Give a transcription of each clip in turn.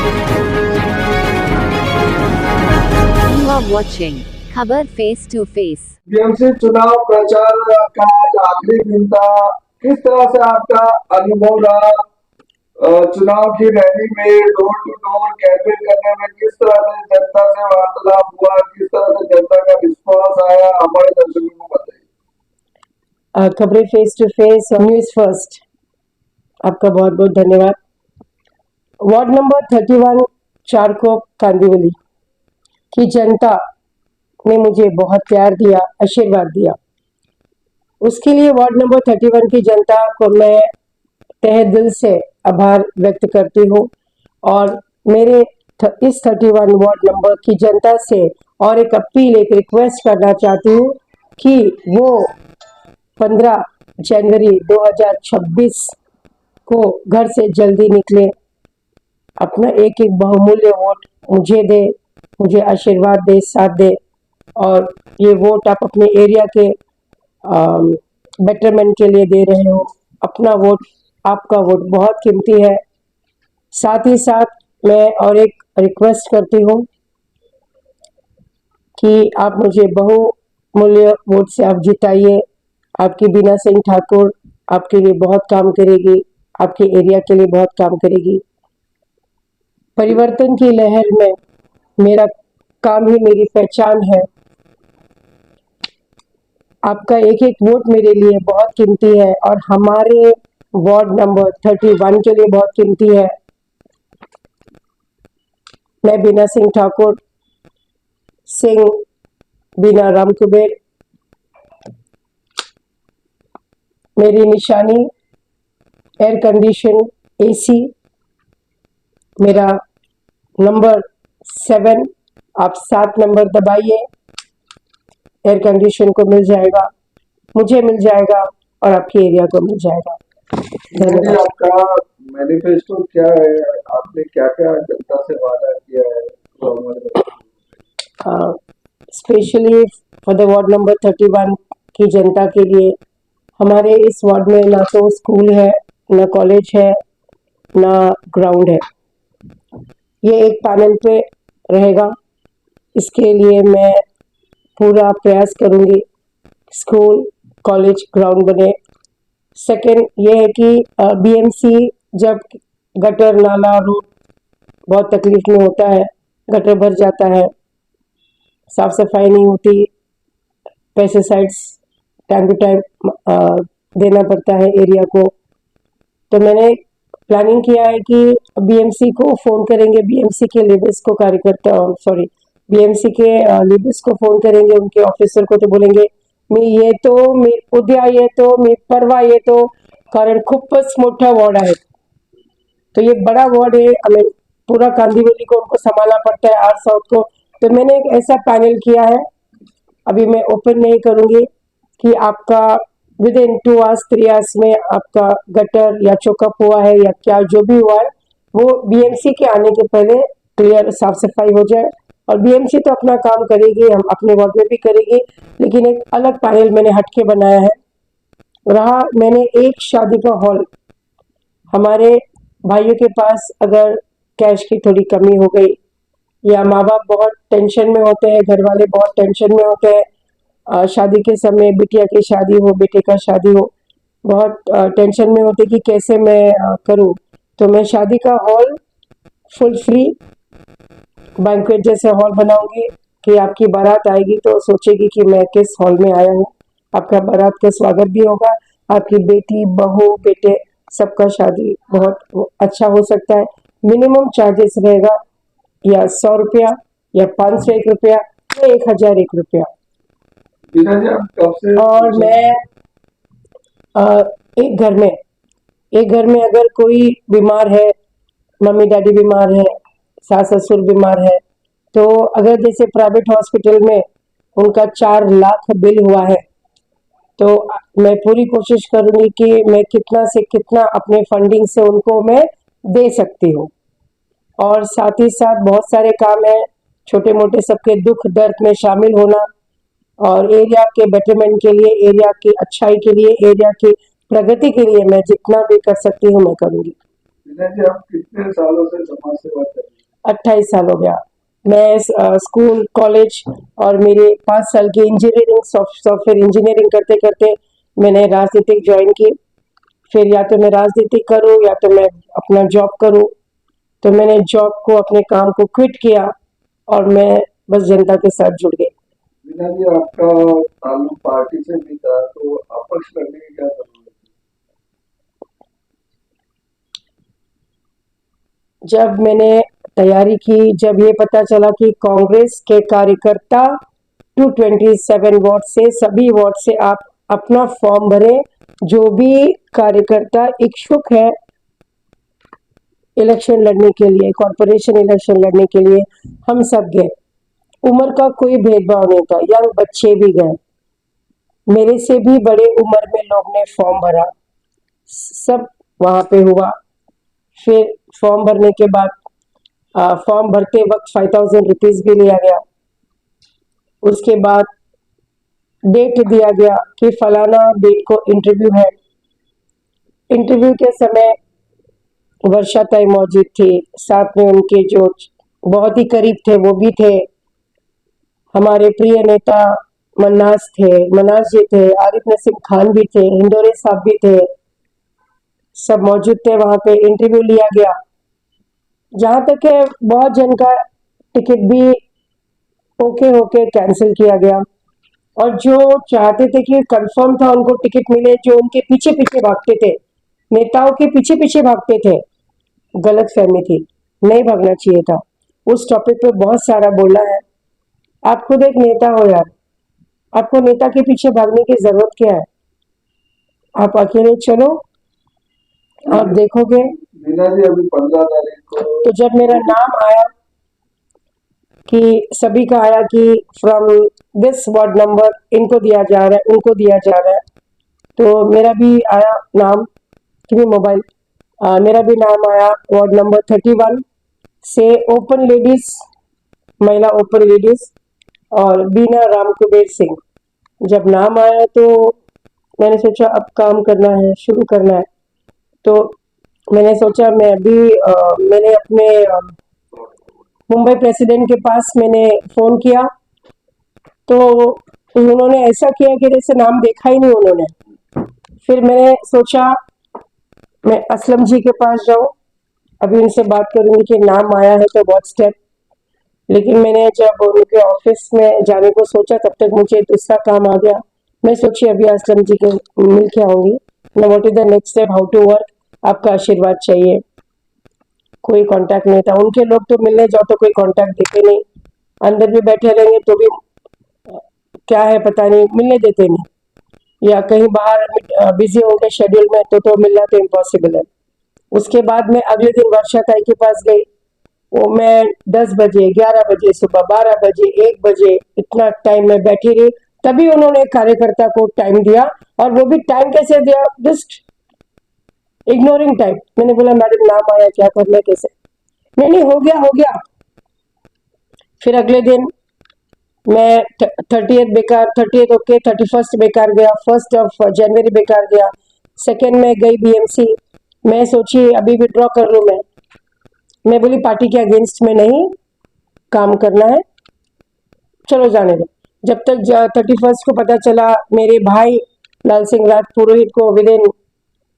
You are watching खबर face to face. BMC चुनाव प्रचार का आज आखिरी दिन था। किस तरह से आपका अनुभव रहा? चुनाव की रैली में डोर टू डोर कैंपेन करने में किस तरह से जनता से वार्तालाप हुआ, किस तरह से जनता का रिस्पॉन्स आया, हमारे दर्शकों को बताइए। खबरें face to face news first, आपका बहुत बहुत धन्यवाद। वार्ड नंबर 31 चारकोप कांदिवली की जनता ने मुझे बहुत प्यार दिया, आशीर्वाद दिया। उसके लिए वार्ड नंबर 31 की जनता को मैं तहे दिल से आभार व्यक्त करती हूँ और मेरे इस 31 वार्ड नंबर की जनता से और एक अपील, एक रिक्वेस्ट करना चाहती हूँ कि वो 15 जनवरी 2026 को घर से जल्दी निकले, अपना एक एक बहुमूल्य वोट मुझे दे, मुझे आशीर्वाद दे, साथ दे। और ये वोट आप अपने एरिया के बेटरमेंट के लिए दे रहे हो। अपना वोट, आपका वोट बहुत कीमती है। साथ ही साथ मैं और एक रिक्वेस्ट करती हूँ कि आप मुझे बहुमूल्य वोट से आप जिताइए। आपकी बीना सिंह ठाकुर आपके लिए बहुत काम करेगी, आपके एरिया के लिए बहुत काम करेगी। परिवर्तन की लहर में मेरा काम ही मेरी पहचान है। आपका एक एक वोट मेरे लिए बहुत कीमती है और हमारे वार्ड नंबर 31 के लिए बहुत कीमती है। मैं बीना सिंह ठाकुर, सिंह बीना राम कुबेर, मेरी निशानी एयर कंडीशन एसी, मेरा नंबर 7, आप 7 नंबर दबाइए, एयर कंडीशन को मिल जाएगा, मुझे मिल जाएगा और आपके एरिया को मिल जाएगा। धन्यवाद। आपका मैनिफेस्टो क्या है? आपने क्या क्या जनता से वादा किया है तो हमारे specially for the ward number 31 की जनता के लिए, हमारे इस वार्ड में ना तो स्कूल है, ना कॉलेज है, ना ग्राउंड है। ये एक पैनल पे रहेगा। इसके लिए मैं पूरा प्रयास करूंगी स्कूल, कॉलेज, ग्राउंड बने। सेकंड ये है कि बीएमसी जब गटर, नाला, रोड बहुत तकलीफ में होता है, गटर भर जाता है, साफ सफाई नहीं होती, पेस्टिसाइड्स टाइम टू टाइम देना पड़ता है एरिया को। तो मैंने प्लानिंग किया है कि बीएमसी को फ़ोन करेंगे, बीएमसी के लेबर्स को, कार्यकर्ता बीएमसी के लीडर्स को फ़ोन करेंगे, उनके ऑफिसर को, तो बोलेंगे मी येतो, मी उद्या येतो, मी परवा येतो, कारण खूपच मोठा वार्ड आहे। तो ये बड़ा वार्ड है, हमें पूरा कांदिवली को उनको संभालना पड़ता है, आर साउथ को। तो मैंने एक ऐसा पैनल किया है, अभी मैं ओपन नहीं करूँगी, कि आपका विद इन 2 आवर्स 3 आवर्स में आपका गटर या चोकअप हुआ है या क्या जो भी हुआ है, वो बीएमसी के आने के पहले क्लियर, साफ सफाई हो जाए। और बीएमसी तो अपना काम करेगी, हम अपने वार्ड में भी करेंगे, लेकिन एक अलग पैनल मैंने हटके बनाया है। रहा मैंने एक शादी का हॉल, हमारे भाइयों के पास अगर कैश की थोड़ी कमी हो गई या माँ बाप बहुत टेंशन में होते हैं, घर वाले बहुत टेंशन में होते हैं, शादी के समय बिटिया की शादी हो, बेटे का शादी हो, बहुत टेंशन में होते कि कैसे मैं करूं। तो मैं शादी का हॉल फुल फ्री बैंक्वेट जैसे हॉल बनाऊंगी कि आपकी बारात आएगी तो सोचेगी कि मैं किस हॉल में आया हूँ। आपका बारात का स्वागत भी होगा, आपकी बेटी, बहू, बेटे सबका शादी बहुत अच्छा हो सकता है। मिनिमम चार्जेस रहेगा या 100 रुपया या 501 रुपया या 1001 रुपया। और मैं एक घर में अगर कोई बीमार है, मम्मी डैडी बीमार है, सास ससुर बीमार है, तो अगर जैसे प्राइवेट हॉस्पिटल में उनका 4 लाख बिल हुआ है, तो मैं पूरी कोशिश करूंगी कि मैं कितना से कितना अपने फंडिंग से उनको मैं दे सकती हूँ। और साथ ही साथ बहुत सारे काम हैं, छोटे मोटे सबके दुख दर्द में शामिल होना और एरिया के बेटरमेंट के लिए, एरिया की अच्छाई के लिए, एरिया की प्रगति के लिए मैं जितना भी कर सकती हूँ मैं करूँगी। आप कितने सालों से समाज सेवा कर रही हैं? 28 साल हो गया। मैं स्कूल, कॉलेज और मेरे 5 साल की इंजीनियरिंग, सॉफ्टवेयर इंजीनियरिंग करते करते मैंने राजनीतिक ज्वाइन की। फिर या तो मैं राजनीति करूं या तो मैं अपना जॉब करूं। तो मैंने जॉब को, अपने काम को क्विट किया और मैं बस जनता के साथ जुड़ गई। मीना जी, आपका ताल्लुक पार्टी से भी था, तो अपक्ष करने की क्या जरूरत थी? जब मैंने तैयारी की, जब ये पता चला कि कांग्रेस के कार्यकर्ता 227 वार्ड से, सभी वार्ड से आप अपना फॉर्म भरें, जो भी कार्यकर्ता इच्छुक है इलेक्शन लड़ने के लिए, कॉर्पोरेशन इलेक्शन लड़ने के लिए, हम सब गए। उम्र का कोई भेदभाव नहीं था, यंग बच्चे भी गए, मेरे से भी बड़े उम्र में लोग ने फॉर्म भरा, सब वहां पे हुआ। फिर फॉर्म भरने के बाद फॉर्म भरते वक्त 5000 रुपीज भी लिया गया। उसके बाद डेट दिया गया कि फलाना डेट को इंटरव्यू है। इंटरव्यू के समय वर्षा ताई मौजूद थी, साथ में उनके जो बहुत ही करीब थे वो भी थे, हमारे प्रिय नेता मन्नास जी थे, आरिफ नसीम खान भी थे, हिंदोरे साहब भी थे, सब मौजूद थे। वहां पे इंटरव्यू लिया गया। जहां तक है बहुत जन का टिकट भी ओके होके कैंसिल किया गया, और जो चाहते थे कि कंफर्म था उनको टिकट मिले, जो उनके पीछे पीछे भागते थे, नेताओं के पीछे पीछे भागते थे, गलत फहमी थी, नहीं भागना चाहिए था। उस टॉपिक पे बहुत सारा बोला है। आप खुद एक नेता हो यार, आपको नेता के पीछे भागने की जरूरत क्या है? आप अकेले चलो, आप देखोगे। मीना जी, अभी 15 तारीख को तो जब मेरा नाम आया, कि सभी का आया कि फ्रॉम दिस वार्ड नंबर इनको दिया जा रहा है, उनको दिया जा रहा है, तो मेरा भी आया नाम, कि मोबाइल, मेरा भी नाम आया वार्ड नंबर 31 से, ओपन लेडीज, महिला ओपन लेडीज, और बीना राम कुबेर सिंह। जब नाम आया तो मैंने सोचा अब काम करना है, शुरू करना है। तो मैंने सोचा मैंने अपने मुंबई प्रेसिडेंट के पास मैंने फोन किया, तो उन्होंने ऐसा किया कि जैसे नाम देखा ही नहीं उन्होंने। फिर मैंने सोचा मैं असलम जी के पास जाऊं, अभी उनसे बात करूंगी कि नाम आया है तो बहुत स्टेप। लेकिन मैंने जब उनके ऑफिस में जाने को सोचा, तब तक मुझे दूसरा काम आ गया। मैं सोची अभी असलम जी के मिल के आऊंगी ना, what is the next step, how to work, आपका आशीर्वाद चाहिए। कोई कांटेक्ट नहीं था, उनके लोग तो मिलने जाओ तो कोई कांटेक्ट देते नहीं, अंदर भी बैठे रहेंगे तो भी क्या है पता नहीं, मिलने देते नहीं, या कहीं बाहर बिजी होंगे शेड्यूल में, तो मिलना तो इम्पॉसिबल है। उसके बाद मैं अगले दिन वर्षा ताई के पास गई। वो मैं 10 बजे, 11 बजे, सुबह 12 बजे, 1 बजे, इतना टाइम मैं बैठी रही, तभी उन्होंने कार्यकर्ता को टाइम दिया। और वो भी टाइम कैसे दिया, जस्ट इग्नोरिंग टाइम। मैंने बोला मैडम नाम आया, क्या करना है, कैसे? नहीं, हो गया हो गया। फिर अगले दिन मैं 30th बेकार, 30th ओके, 31st बेकार गया, 1st ऑफ जनवरी बेकार गया, 2nd में गई बीएमसी। मैं सोची अभी विड्रॉ कर लूं। मैं बोली पार्टी के अगेंस्ट में नहीं काम करना है, चलो जाने दो। जब तक 31st को पता चला, मेरे भाई लाल सिंह राज पुरोहित को विद इन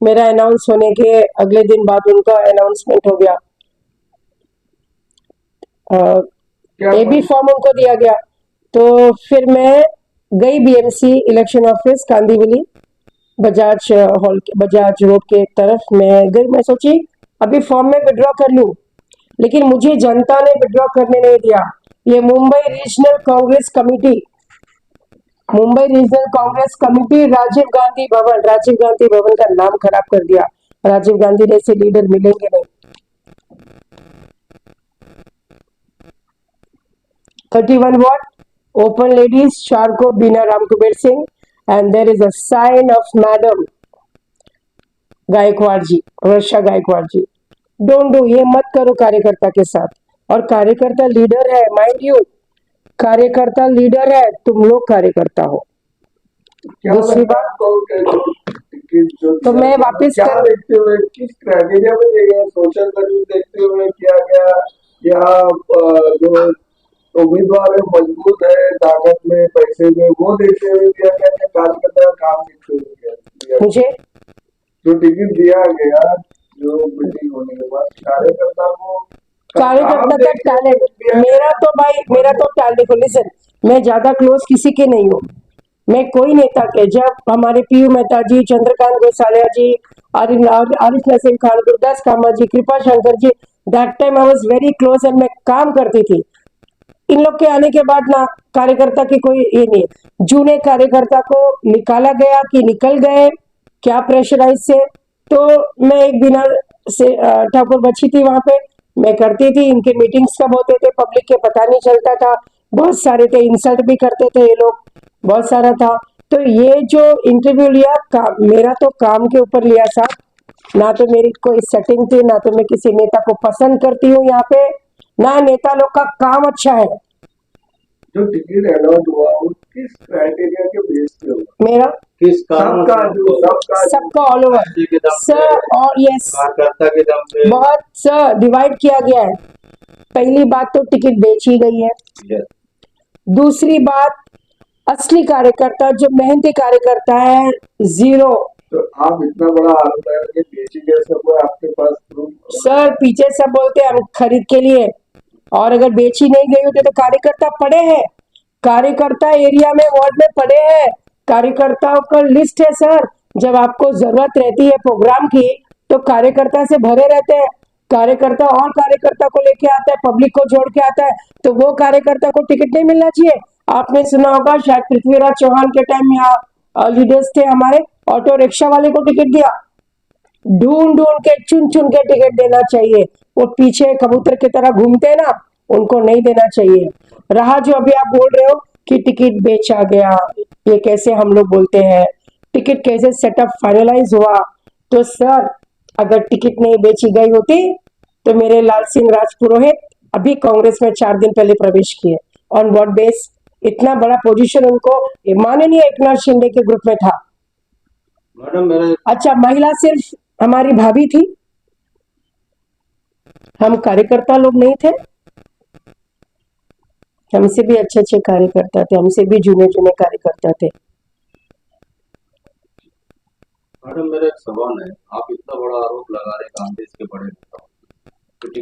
मेरा अनाउंस होने के अगले दिन बाद उनका अनाउंसमेंट हो गया, एबी फॉर्म उनको दिया गया। तो फिर मैं गई BMC election office Kandivali, Bajaj hall, Bajaj road के तरफ मैं गई। मैं सोची अभी फॉर्म में विड्रॉ कर लूं, लेकिन मुझे जनता ने विड्रॉ करने नहीं दिया। ये मुंबई रीजनल कांग्रेस कमेटी, राजीव गांधी भवन का नाम खराब कर दिया। राजीव गांधी जैसे लीडर मिलेंगे नहीं। 31 वार्ड, ओपन लेडीज, चारको Bina Ram Kuber Singh, and there is a sign of madam Gaikwad ji, Varsha Gaikwad ji. Don't do, ये मत करो कार्यकर्ता के साथ। और कार्यकर्ता लीडर है, माइंड यू, कार्यकर्ता लीडर है, तुम लोग कार्यकर्ता हो। दूसरी बात, तो मैं वापस क्या देखते हुए, किस क्राइटेरिया में दिए गए, सोशल सर्विस देखते हुए किया गया क्या जो उम्मीदवार है मजबूत है, ताकत में, पैसे में, वो देखते हुए दिया गया कि कार्यकर्ता का काम देखते हुए दिया गया? मुझे जो टिकट दिया गया, जो मीटिंग होने के बाद कार्यकर्ता को कार्यकर्ता का टैलेंट, मेरा तो भाई, मेरा तो टैलेंट, लिसन, मैं ज्यादा क्लोज किसी के नहीं हूँ, मैं कोई नेता के, जब हमारे PU Mehta ji, Chandrakant Gosalia ji, Arif Naseem Khan, Gurdas Kama ji, Kripa Shankar ji, that time I was very close and मैं काम करती थी। इन लोग के आने के बाद ना कार्यकर्ता की कोई ये नहीं। जूने कार्यकर्ता को निकाला गया कि निकल गए, क्या प्रेशराइज से, तो मैं एक बिना से ठाकुर बची थी वहां पे, मैं करती थी, इनके मीटिंग्स कब होते थे पब्लिक के पता नहीं चलता था, बहुत सारे थे, इंसल्ट भी करते थे ये लोग, बहुत सारा था। तो ये जो इंटरव्यू लिया, मेरा तो काम के ऊपर लिया साहब, ना तो मेरी कोई सेटिंग थी, ना तो मैं किसी नेता को पसंद करती हूँ यहाँ पे, ना नेता लोग का काम अच्छा है। जो टिकट अलॉट हुआ वो किस क्राइटेरिया के बेस पे हुआ? मेरा किस कारण सबका ऑल ओवर सर, और यस कार्यकर्ता के दम पे बहुत सर डिवाइड किया गया है। पहली बात तो टिकट बेची गई है, दूसरी बात असली कार्यकर्ता जो मेहनती कार्यकर्ता है जीरो। तो आप इतना बड़ा आरोप है कि बेची गई, सब आपके पास प्रूफ? सर पीछे सब बोलते हैं हम खरीद के लिए, और अगर बेची नहीं गई होती तो कार्यकर्ता पड़े हैं, कार्यकर्ता एरिया में वार्ड में पड़े हैं, कार्यकर्ताओं का लिस्ट है सर। जब आपको जरूरत रहती है प्रोग्राम की तो कार्यकर्ता से भरे रहते हैं, कार्यकर्ता और कार्यकर्ता को लेके आता है, पब्लिक को जोड़ के आता है, तो वो कार्यकर्ता को टिकट नहीं मिलना चाहिए। आपने सुना होगा शायद पृथ्वीराज चौहान के टाइम यहाँ लीडर्स थे हमारे, ऑटो रिक्शा वाले को टिकट दिया, ढूंढ ढूंढ के चुन चुन के टिकट देना चाहिए, वो पीछे कबूतर की तरह घूमते हैं ना, उनको नहीं देना चाहिए। रहा जो अभी आप बोल रहे हो कि टिकट बेचा गया, ये कैसे हम लोग बोलते हैं, टिकट कैसे सेटअप फाइनलाइज हुआ, तो सर अगर टिकट नहीं बेची गई होती तो मेरे लाल सिंह राजपुरोहित अभी कांग्रेस में 4 दिन पहले प्रवेश किए। On what base? इतना बड़ा पोजीशन उनको माननीय एकनाथ शिंदे के ग्रुप में था। मैडम मेरा अच्छा, महिला सिर्फ हमारी भाभी थी, हम कार्यकर्ता लोग नहीं थे, हमसे भी अच्छे अच्छे कार्यकर्ता थे, हमसे भी जुने जुने कार्यकर्ता थे। मैडम मेरा एक सवाल है, आप इतना बड़ा आरोप लगा रहे कांग्रेस के बड़े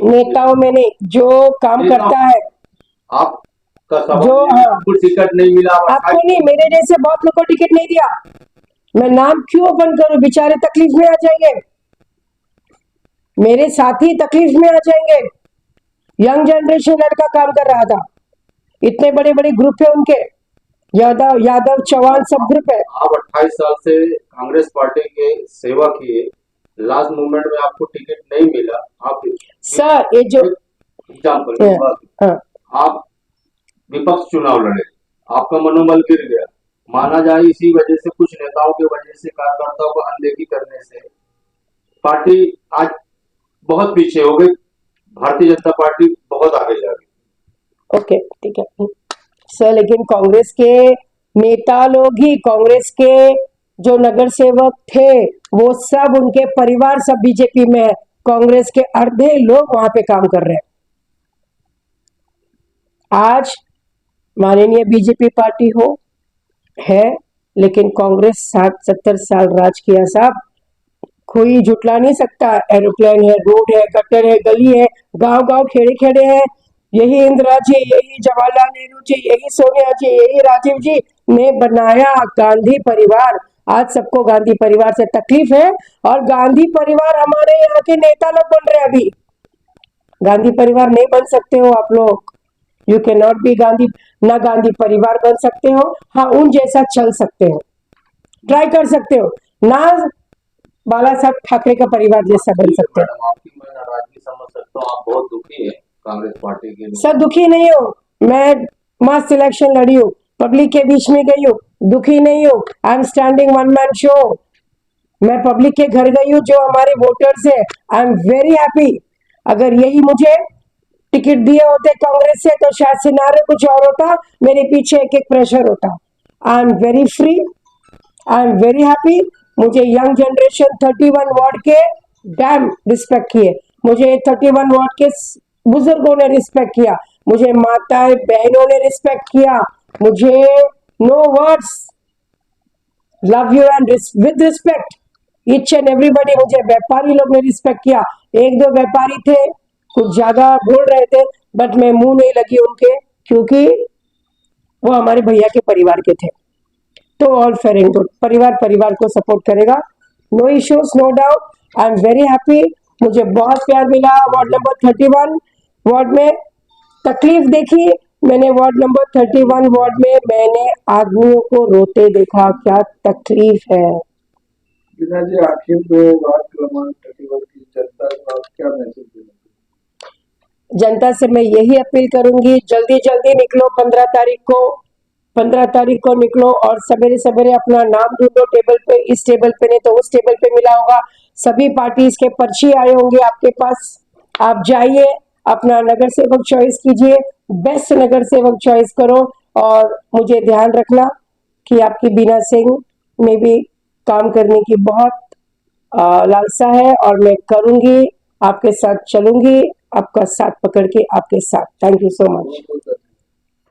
नेताओं में नहीं, जो काम करता है, आपका सवाल जो आपको टिकट नहीं मिला, आपको नहीं, मेरे जैसे बहुत लोगों को टिकट नहीं दिया। मैं नाम क्यों ओपन करूं, बेचारे तकलीफ में आ जाएंगे, मेरे साथी तकलीफ में आ जाएंगे। यंग जनरेशन लड़का काम कर रहा था, इतने बड़े बड़े ग्रुप है उनके, यादव चौहान सब ग्रुप है। आप 28 साल से कांग्रेस पार्टी के सेवा किए, लास्ट मोमेंट में आपको टिकट नहीं मिला, आप सर ये जो एग्जाम्पल, आप विपक्ष चुनाव लड़े, आपका मनोबल गिर गया, माना जाए इसी वजह से, कुछ नेताओं की वजह से, कार्यकर्ताओं को अनदेखी करने से पार्टी आज बहुत पीछे हो गई, भारतीय जनता पार्टी बहुत आगे जा गई। ओके ठीक है सर, लेकिन कांग्रेस के नेता लोग ही, कांग्रेस के जो नगर सेवक थे वो सब, उनके परिवार सब बीजेपी में है, कांग्रेस के आधे लोग वहां पे काम कर रहे हैं। आज माननीय बीजेपी पार्टी हो है, लेकिन कांग्रेस 60-70 साल राज किया साहब, कोई जुटला नहीं सकता। एरोप्लेन है, रोड है, गटर है, गली है, गांव गांव खेड़े खेड़े हैं, यही इंदिरा जी, यही जवाहरलाल नेहरू जी, यही सोनिया जी, यही राजीव जी ने बनाया गांधी परिवार। आज सबको गांधी परिवार से तकलीफ है, और गांधी परिवार हमारे यहाँ के नेता लोग बन रहे हैं। अभी गांधी परिवार नहीं बन सकते हो आप लोग, you can not be Gandhi, ना गांधी परिवार बन सकते हो, हाँ उन जैसा चल सकते हो, ट्राई कर सकते हो, ना बाला साहब ठाकरे का परिवार जैसा बन सकते हो। मैडम आपकी मैं नाराजगी समझ सकता हूँ, आप बहुत दुखी है कांग्रेस पार्टी के लिए। सर दुखी नहीं हूँ, मैं मस्त इलेक्शन लड़ी हूँ, पब्लिक के बीच में गई हूँ, दुखी नहीं हूँ। I am standing one man show, मैं पब्लिक के घर गई हूँ, जो हमारे वोटर्स है, आई एम वेरी हैप्पी। अगर यही मुझे टिकट दिए होते कांग्रेस से तो शायद सिनारियो कुछ और होता, मेरे पीछे एक एक प्रेशर होता। आई am very free, I am very happy. मुझे यंग जनरेशन 31 वार्ड के डैम रिस्पेक्ट किए, मुझे 31 वार्ड के बुजुर्गों ने रिस्पेक्ट किया, मुझे माताएं बहनों ने रिस्पेक्ट किया, मुझे no words, love you and with respect each and everybody. मुझे व्यापारी लोग ने रिस्पेक्ट किया, एक दो व्यापारी थे कुछ ज्यादा बोल रहे थे, बट मैं मुंह नहीं लगी उनके, क्योंकि वो हमारे भैया के परिवार के थे। तो ऑल फेयर एंड गुड, परिवार परिवार को सपोर्ट करेगा, no issues no doubt. I am very happy, मुझे बहुत प्यार मिला वार्ड नंबर 31 वार्ड में। तकलीफ देखी मैंने वार्ड नंबर 31 वार्ड में, मैंने आदमियों को रोते देखा, क्या तकलीफ है। वीना जी, आखिर में वार्ड क्रमांक 31 की जनता को आप क्या मैसेज देना? जनता से मैं यही अपील करूंगी, जल्दी जल्दी निकलो 15 तारीख को, 15 तारीख को निकलो और सवेरे सवेरे अपना नाम ढूंढो टेबल पे, इस टेबल पे नहीं तो उस टेबल पे मिला होगा, सभी पार्टीज के पर्ची आए होंगे आपके पास। आप जाइए, अपना नगर सेवक चॉइस कीजिए, बेस्ट नगर सेवक चॉइस करो। और मुझे ध्यान रखना कि आपकी बीना सिंह में भी काम करने की बहुत लालसा है और मैं करूंगी, आपके साथ चलूंगी, आपका साथ पकड़ के आपके साथ। Thank you so much.